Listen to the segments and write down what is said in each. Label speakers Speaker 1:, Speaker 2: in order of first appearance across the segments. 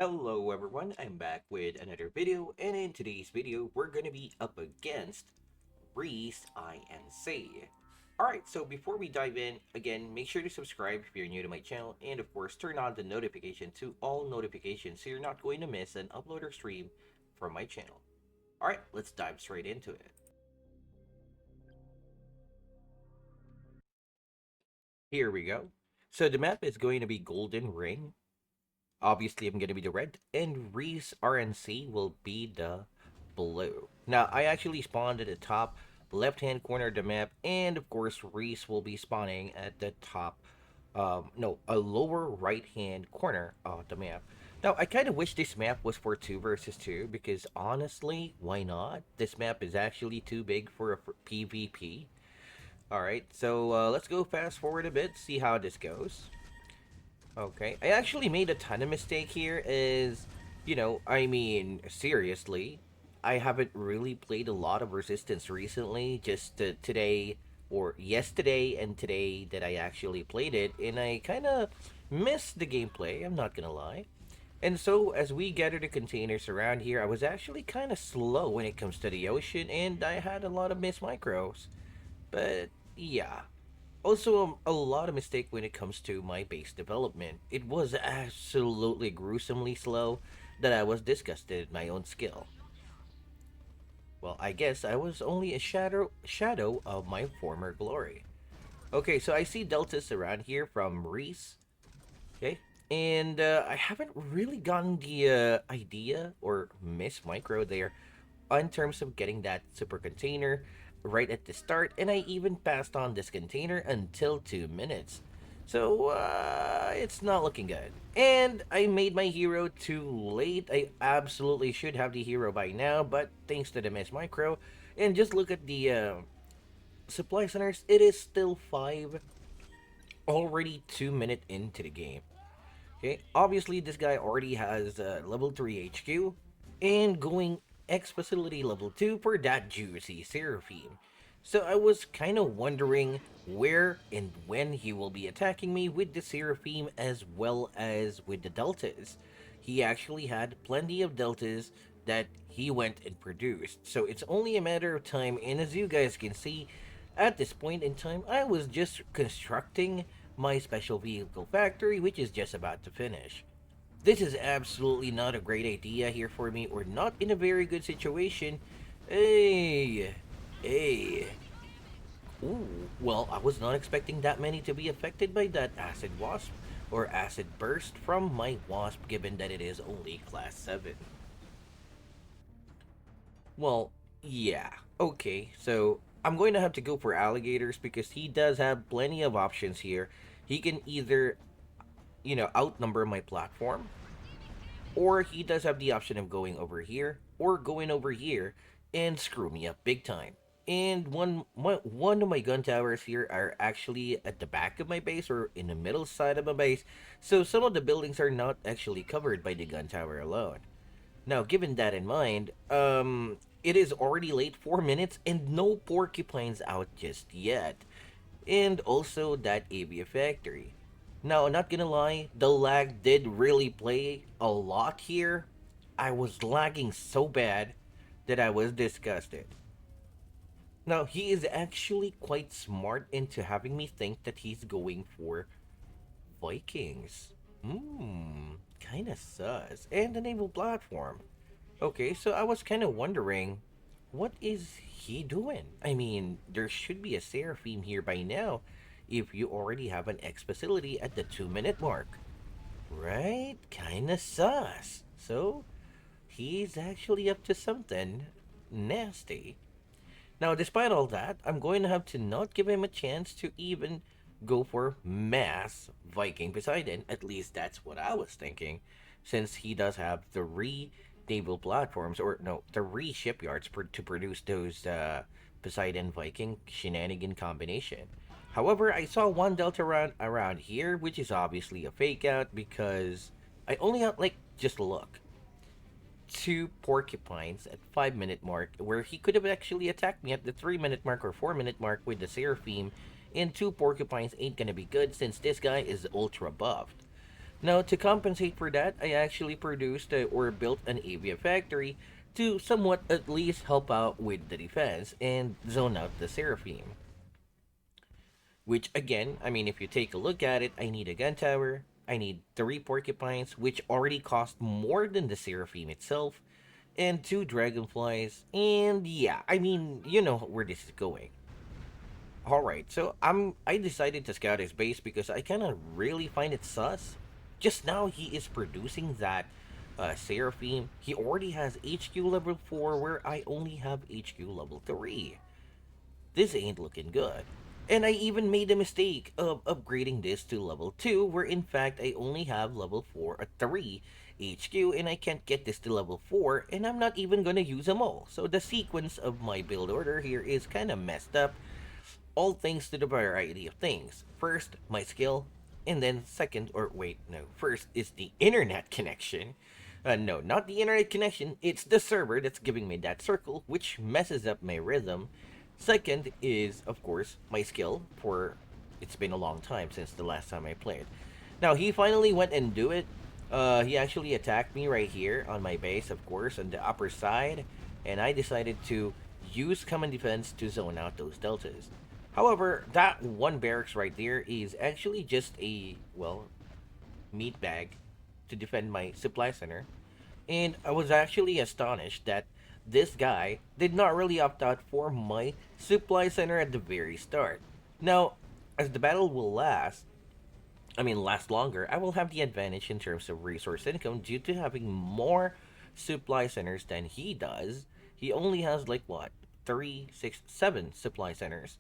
Speaker 1: Hello everyone, I'm back with another video, and in today's video, we're gonna be up against Reese INC. Alright, so before we dive in, again, make sure to subscribe if you're new to my channel, and of course, turn on the notification to all notifications so you're not going to miss an upload or stream from my channel. Alright, let's dive straight into it. Here we go. So the map is going to be Golden Ring. Obviously, I'm going to be the red, and Reese RNC will be the blue. Now, I actually spawned at the top left-hand corner of the map, and of course, Reese will be spawning at the top, no, a lower right-hand corner of the map. Now, I kind of wish this map was for 2 versus 2, because honestly, why not? This map is actually too big for a PvP. Alright, so let's go fast forward a bit, see how this goes. Okay, I actually made a ton of mistake here I mean, seriously, I haven't really played a lot of Resistance recently, just today, or yesterday and today that I actually played it, and I kind of missed the gameplay, I'm not gonna lie. And so, as we gather the containers around here, I was actually kind of slow when it comes to the ocean, and I had a lot of missed micros. But, yeah, also, a lot of mistake when it comes to my base development. It was absolutely gruesomely slow that I was disgusted at my own skill. Well, I guess I was only a shadow of my former glory. Okay, so I see deltas around here from Reese. Okay, and I haven't really gotten the idea or miss micro there in terms of getting that super container right at the start, and I even passed on this container until 2 minutes. So, it's not looking good. And I made my hero too late. I absolutely should have the hero by now, but thanks to the miss micro, and just look at the supply centers, it is still 5, already 2 minutes into the game. Okay, obviously this guy already has level 3 HQ, and going X facility level 2 for that juicy Seraphim. So I was kind of wondering where and when he will be attacking me with the Seraphim as well as with the Deltas. He actually had plenty of Deltas that he went and produced, so it's only a matter of time, and as you guys can see, at this point in time, I was just constructing my special vehicle factory, which is just about to finish. This is absolutely not a great idea here for me, or not in a very good situation. Hey, hey. Ooh, well, I was not expecting that many to be affected by that acid wasp, or acid burst from my wasp, given that it is only class 7. Well, yeah. Okay, so I'm going to have to go for alligators because he does have plenty of options here. He can either, outnumber my platform, or he does have the option of going over here or going over here and screw me up big time. And one of my gun towers here are actually at the back of my base or in the middle side of my base, so some of the buildings are not actually covered by the gun tower alone. Now, given that in mind, it is already late 4 minutes and no porcupines out just yet. And also that avia factory. Now, not gonna lie, the lag did really play a lot here. I was lagging so bad that I was disgusted. Now, he is actually quite smart into having me think that he's going for Vikings. Kinda sus. And the naval platform. Okay, so I was kind of wondering, what is he doing? I mean, there should be a Seraphim here by now if you already have an X facility at the 2 minute mark. Right? Kinda sus. So, he's actually up to something nasty. Now, despite all that, I'm going to have to not give him a chance to even go for mass Viking Poseidon. At least that's what I was thinking, since he does have three naval platforms, or no, three shipyards to produce those Poseidon Viking shenanigan combination. However, I saw one Delta around here, which is obviously a fake out because I only got like just look two porcupines at 5 minute mark, where he could have actually attacked me at the 3 minute mark or 4 minute mark with the Seraphim, and two porcupines ain't gonna be good since this guy is ultra buffed. Now, to compensate for that, I actually produced or built an AVF factory to somewhat at least help out with the defense and zone out the Seraphim. Which, again, I mean, if you take a look at it, I need a gun tower, I need three porcupines, which already cost more than the Seraphim itself, and two dragonflies, and yeah, I mean, you know where this is going. All right, so I decided to scout his base because I kind of really find it sus. Just now he is producing that Seraphim. He already has HQ level 4 where I only have HQ level 3. This ain't looking good. And I even made the mistake of upgrading this to level 2 where in fact I only have level 4 or 3 HQ and I can't get this to level 4 and I'm not even gonna use them all. So the sequence of my build order here is kind of messed up, all thanks to the variety of things. First, my skill, and then second, or wait, no, first is the internet connection. No, not the internet connection, it's the server that's giving me that circle, which messes up my rhythm. Second is, of course, my skill, for it's been a long time since the last time I played. Now, he finally went and do it. He actually attacked me right here on my base, of course, on the upper side, and I decided to use common defense to zone out those deltas. However, that one barracks right there is actually just a, well, meat bag to defend my supply center. And I was actually astonished that this guy did not really opt out for my supply center at the very start. Now, as the battle will last longer, I will have the advantage in terms of resource income due to having more supply centers than he does. He only has like what? 3, 6, 7 supply centers.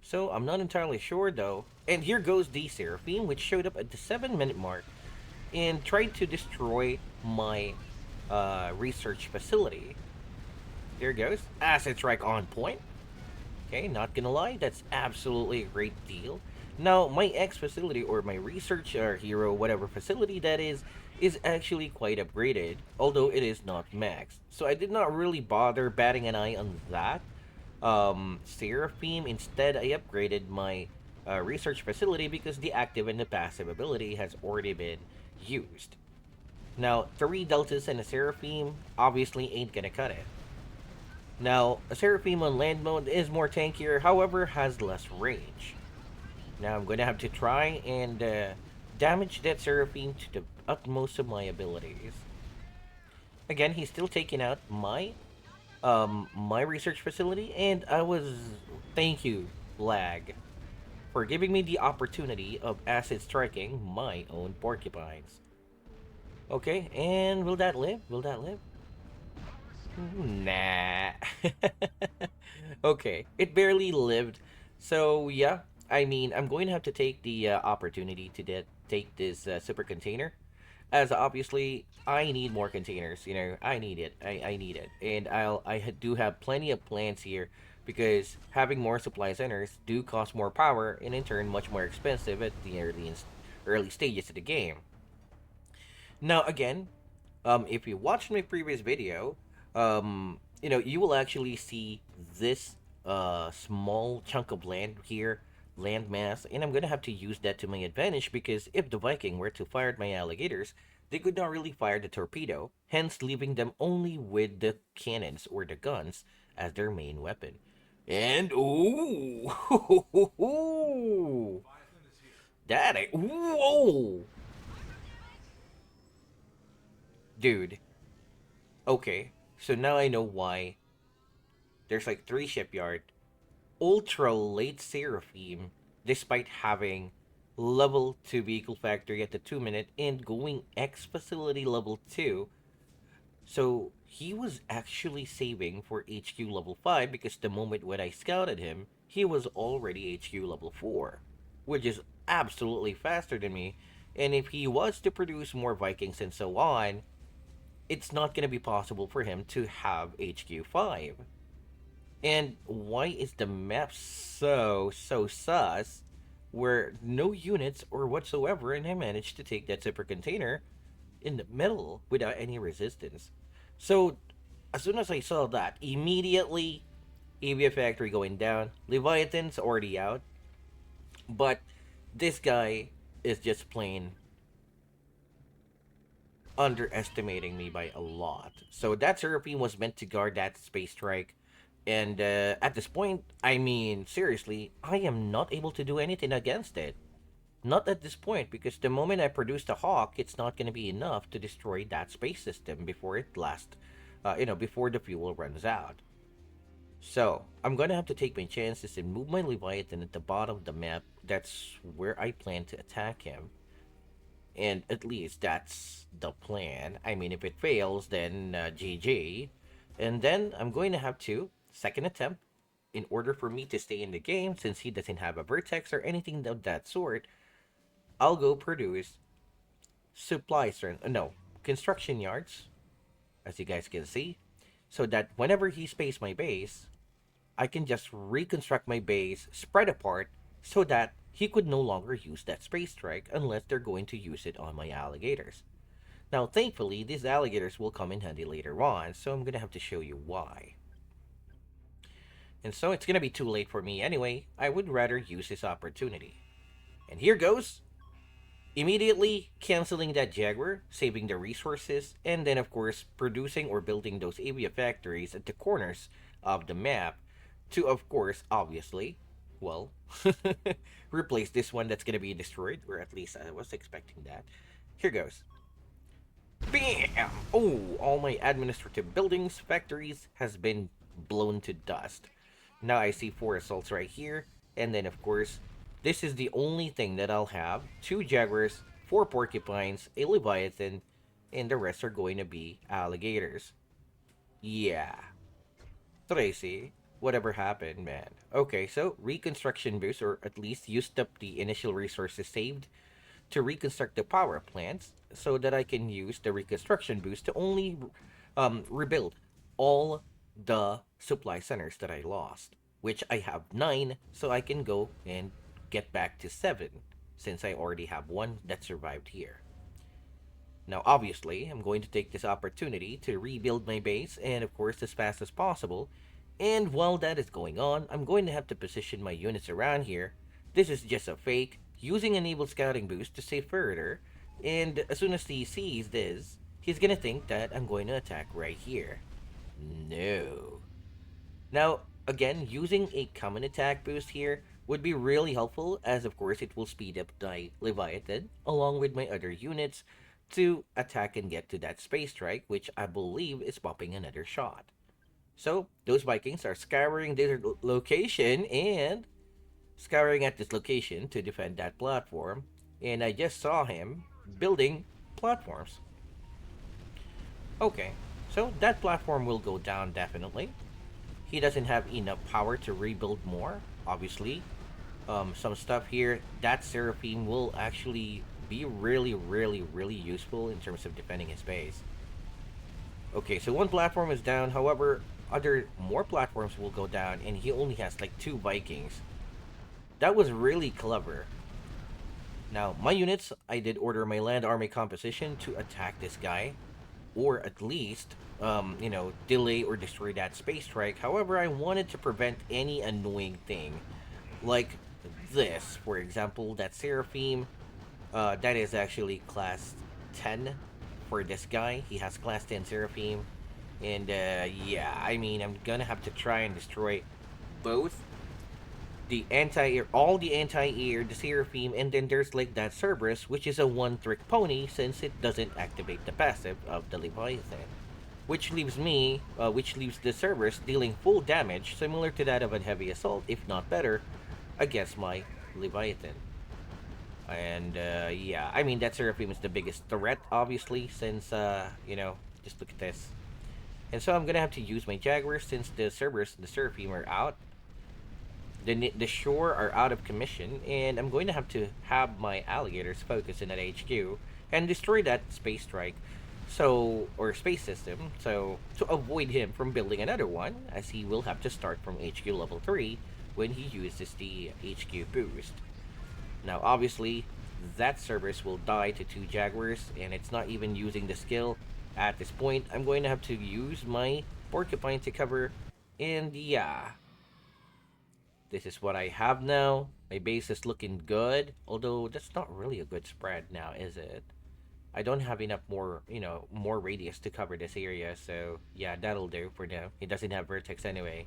Speaker 1: So I'm not entirely sure though. And here goes the Seraphim, which showed up at the 7 minute mark and tried to destroy my research facility. There goes. Asset strike on point. Okay, not gonna lie, that's absolutely a great deal. Now, my X facility or my research hero, whatever facility that is actually quite upgraded, although it is not maxed. So I did not really bother batting an eye on that. Seraphim, instead, I upgraded my research facility because the active and the passive ability has already been used. Now, 3 deltas and a Seraphim obviously ain't gonna cut it. Now, a Seraphim on land mode is more tankier, however, has less range. Now, I'm going to have to try and damage that Seraphim to the utmost of my abilities. Again, he's still taking out my research facility, and I was thank you, lag, for giving me the opportunity of acid striking my own porcupines. Okay, and will that live? Will that live? Nah. Okay, it barely lived. So yeah, I mean, I'm going to have to take the opportunity to take this super container, as obviously I need more containers. You know, I need it. I need it, and do have plenty of plans here because having more supply centers do cost more power and in turn much more expensive at the early stages of the game. Now again, if you watched my previous video, you will actually see this small chunk of land here, land mass, and I'm gonna have to use that to my advantage because if the Viking were to fire at my alligators, they could not really fire the torpedo, hence leaving them only with the cannons or the guns as their main weapon. And ooh, that whoa, dude. Okay, so now I know why there's like 3 shipyard ultra late Seraphim, despite having level 2 vehicle factory at the 2 minute and going X facility level 2. So he was actually saving for HQ level 5 because the moment when I scouted him, he was already HQ level 4, which is absolutely faster than me. And if he was to produce more Vikings and so on, it's not going to be possible for him to have HQ 5. And why is the map so sus where no units or whatsoever and I managed to take that super container in the middle without any resistance? So as soon as I saw that, immediately AVF factory going down, Leviathan's already out, but this guy is just plain underestimating me by a lot. So that Seraphim was meant to guard that space strike. And at this point, I mean, seriously, I am not able to do anything against it. Not at this point, because the moment I produce the Hawk, it's not going to be enough to destroy that space system before it lasts, before the fuel runs out. So, I'm going to have to take my chances and move my Leviathan at the bottom of the map. That's where I plan to attack him. And at least that's the plan. I mean, if it fails, then GG. And then I'm going to have to, second attempt, in order for me to stay in the game, since he doesn't have a vertex or anything of that sort, I'll go produce supply strength, no, construction yards, as you guys can see, so that whenever he space my base, I can just reconstruct my base spread apart so that he could no longer use that space strike unless they're going to use it on my alligators. Now, thankfully, these alligators will come in handy later on, so I'm gonna have to show you why. And so it's gonna be too late for me anyway. I would rather use this opportunity. And here goes. Immediately canceling that Jaguar, saving the resources, and then of course producing or building those avia factories at the corners of the map to of course obviously, well, replace this one that's gonna be destroyed, or at least I was expecting that. Here goes. Bam! Oh, all my administrative buildings, factories has been blown to dust. Now I see 4 assaults right here, and then of course, this is the only thing that I'll have. 2 jaguars, 4 porcupines, a leviathan, and the rest are going to be alligators. Yeah. Tracie, whatever happened, man. Okay, so reconstruction boost, or at least used up the initial resources saved to reconstruct the power plants so that I can use the reconstruction boost to only rebuild all the supply centers that I lost, which I have 9, so I can go and get back to 7 since I already have 1 that survived here. Now, obviously, I'm going to take this opportunity to rebuild my base and, of course, as fast as possible. And while that is going on, I'm going to have to position my units around here. This is just a fake, using a naval scouting boost to stay further. And as soon as he sees this, he's gonna think that I'm going to attack right here. No. Now, again, using a common attack boost here would be really helpful, as of course it will speed up my Leviathan along with my other units to attack and get to that space strike, which I believe is popping another shot. So, those Vikings are scouring their location and scouring at this location to defend that platform, and I just saw him building platforms. Okay, so that platform will go down definitely. He doesn't have enough power to rebuild more, obviously. Some stuff here, that Seraphim will actually be really, really, really useful in terms of defending his base. Okay, so 1 platform is down, however, other more platforms will go down, and he only has like 2 Vikings. That was really clever. Now, my units, I did order my land army composition to attack this guy, or at least, delay or destroy that space strike. However, I wanted to prevent any annoying thing, like this, for example, that Seraphim, that is actually class 10 for this guy. He has class 10 Seraphim, and yeah, I mean, I'm gonna have to try and destroy both the anti-air, all the anti-air, the Seraphim, and then there's like that Cerberus, which is a one-trick pony since it doesn't activate the passive of the Leviathan, which leaves the Cerberus dealing full damage, similar to that of a heavy assault, if not better, against my Leviathan. And yeah, I mean that Seraphim is the biggest threat, obviously, since just look at this. And so I'm gonna have to use my Jaguars since the Cerberus and the Seraphim are out. The shore are out of commission, and I'm going to have my alligators focus in that HQ and destroy that space strike, so or space system, so to avoid him from building another one, as he will have to start from HQ level 3 when he uses the HQ boost. Now, obviously, that Cerberus will die to 2 Jaguars, and it's not even using the skill. At this point, I'm going to have to use my Porcupine to cover, and yeah, this is what I have now. My base is looking good, although that's not really a good spread now, is it? I don't have enough more, more radius to cover this area. So yeah, that'll do for now. He doesn't have vertex anyway.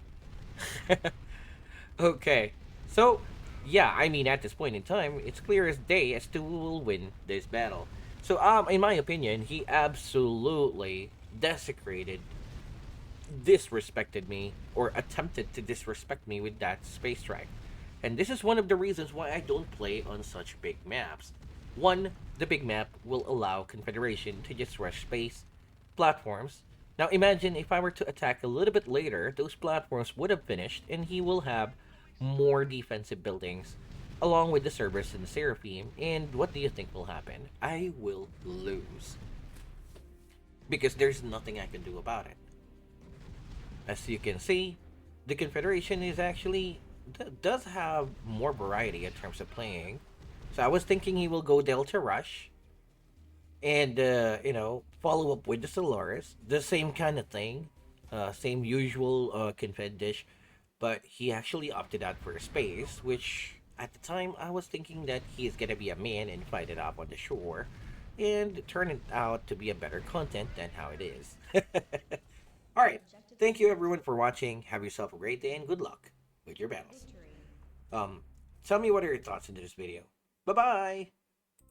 Speaker 1: Okay, so yeah, I mean at this point in time, it's clear as day as to who will win this battle. So in my opinion, he absolutely desecrated, disrespected me, or attempted to disrespect me with that space strike. And this is one of the reasons why I don't play on such big maps. One, the big map will allow Confederation to just rush space platforms. Now imagine if I were to attack a little bit later, those platforms would have finished and he will have more defensive buildings along with the Cerberus and the Seraphim. And what do you think will happen? I will lose because there's nothing I can do about it. As you can see, the Confederation is actually does have more variety in terms of playing. So I was thinking he will go Delta Rush and follow up with the Solaris, the same kind of thing, same usual Confed dish, but he actually opted out for space, which at the time I was thinking that he's gonna be a man and fight it up on the shore, and it turned out to be a better content than how it is. All right. Thank you everyone for watching. Have yourself a great day and good luck with your battles. Um, Tell me what are your thoughts into this video. Bye bye.